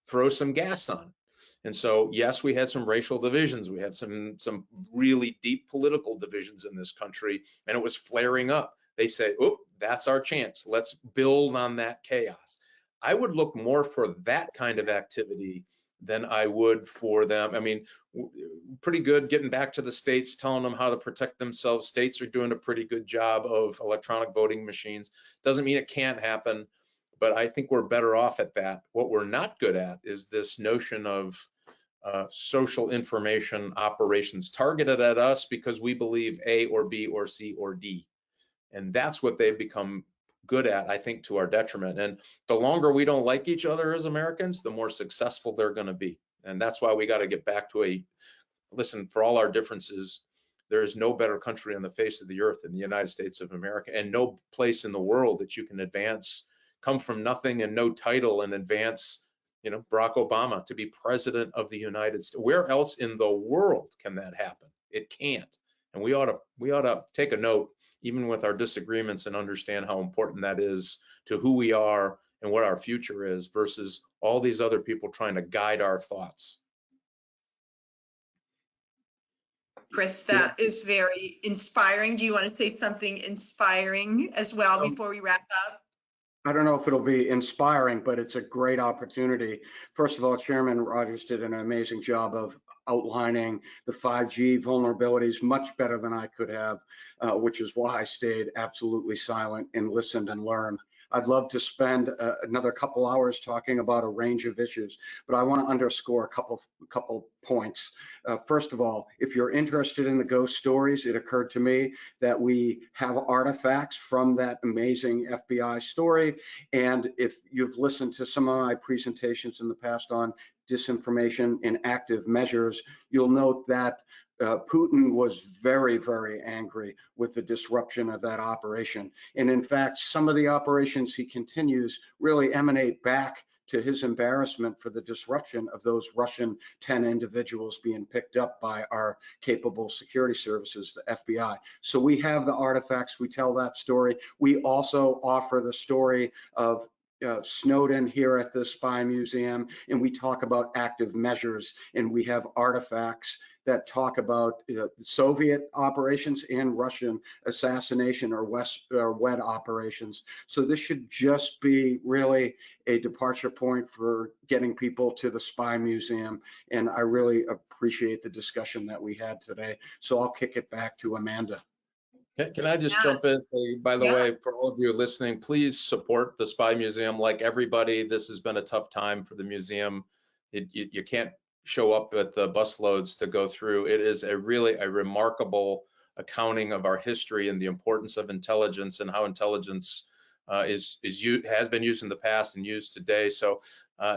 throw some gas on it. And so, yes, we had some racial divisions. We had some really deep political divisions in this country, and it was flaring up. They say, oh, that's our chance. Let's build on that chaos. I would look more for that kind of activity than I would for them. I mean, pretty good getting back to the states, telling them how to protect themselves. States are doing a pretty good job of electronic voting machines. Doesn't mean it can't happen, but I think we're better off at that. What we're not good at is this notion of social information operations targeted at us because we believe A or B or C or D. And that's what they've become good at, I think, to our detriment. And the longer we don't like each other as Americans, the more successful they're going to be. And that's why we got to get back to listen, for all our differences, there is no better country on the face of the earth than the United States of America, and no place in the world that you can advance, come from nothing and no title and advance, Barack Obama to be president of the United States. Where else in the world can that happen? It can't. And we ought to take a note, even with our disagreements, and understand how important that is to who we are and what our future is versus all these other people trying to guide our thoughts. Chris, that is very inspiring. Do you want to say something inspiring as well before we wrap up? I don't know if it'll be inspiring, but it's a great opportunity. First of all, Chairman Rogers did an amazing job of outlining the 5G vulnerabilities much better than I could have, which is why I stayed absolutely silent and listened and learned. I'd love to spend another couple hours talking about a range of issues, but I want to underscore a couple points. First of all, if you're interested in the ghost stories, it occurred to me that we have artifacts from that amazing FBI story. And if you've listened to some of my presentations in the past on disinformation and active measures, you'll note that Putin was very, very angry with the disruption of that operation. And in fact, some of the operations he continues really emanate back to his embarrassment for the disruption of those Russian 10 individuals being picked up by our capable security services, the FBI. So we have the artifacts, we tell that story. We also offer the story of Snowden here at the Spy Museum, and we talk about active measures, and we have artifacts that talk about Soviet operations and Russian assassination or WED operations. So this should just be really a departure point for getting people to the Spy Museum, and I really appreciate the discussion that we had today. So I'll kick it back to Amanda. Can I just jump in? By the way, for all of you listening, please support the Spy Museum. Like everybody, this has been a tough time for the museum. You can't show up at the bus loads to go through. It is really a remarkable accounting of our history and the importance of intelligence and how intelligence has been used in the past and used today. So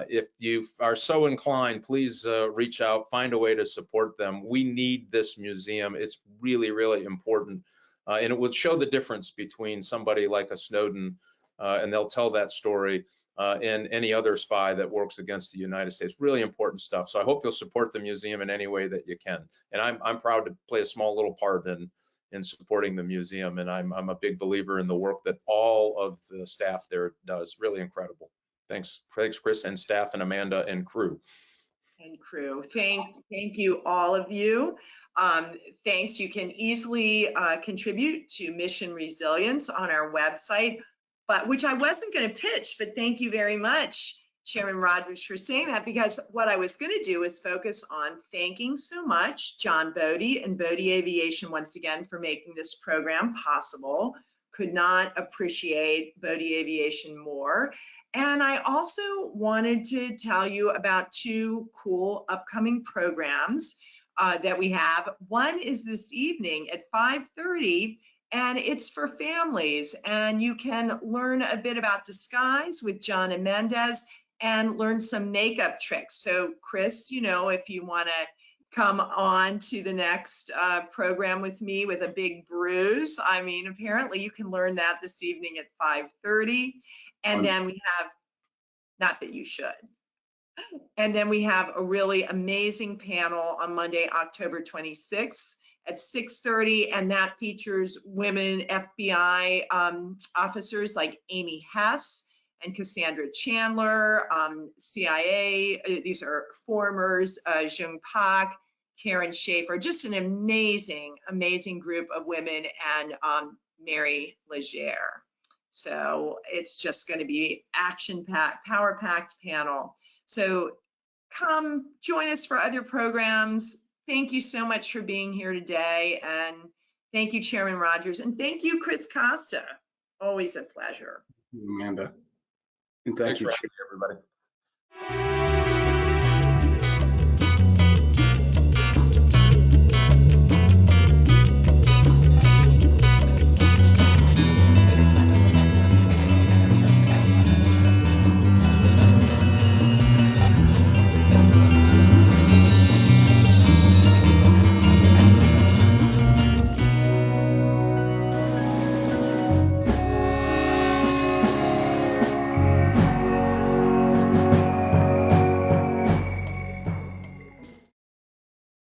if you are so inclined, please reach out, find a way to support them. We need this museum. It's really, really important. And it would show the difference between somebody like a Snowden, and they'll tell that story, and any other spy that works against the United States. Really important stuff. So I hope you'll support the museum in any way that you can. And I'm proud to play a small little part in supporting the museum. And I'm a big believer in the work that all of the staff there does. Really incredible. Thanks, Chris and staff and Amanda and crew. And crew. Thank you, all of you. Thanks. You can easily contribute to Mission Resilience on our website, which I wasn't going to pitch, but thank you very much, Chairman Rogers, for saying that, because what I was going to do is focus on thanking so much John Bodie and Bodie Aviation once again for making this program possible. Could not appreciate Bodie Aviation more. And I also wanted to tell you about two cool upcoming programs that we have. One is this evening at 5:30, and it's for families. And you can learn a bit about disguise with John and Mendez and learn some makeup tricks. So Chris, you know, if you want to come on to the next program with me with a big bruise, I mean, apparently you can learn that this evening at 5:30. And then we have, not that you should, and then we have a really amazing panel on Monday, October 26th at 6:30, and that features women FBI officers like Amy Hess and Cassandra Chandler, CIA, these are formers, Jung Pak, Karen Schaefer, just an amazing, amazing group of women, and Mary Legere. So it's just going to be action-packed, power-packed panel. So come join us for other programs. Thank you so much for being here today. And thank you, Chairman Rogers. And thank you, Chris Costa. Always a pleasure. Amanda. And thank you, everybody.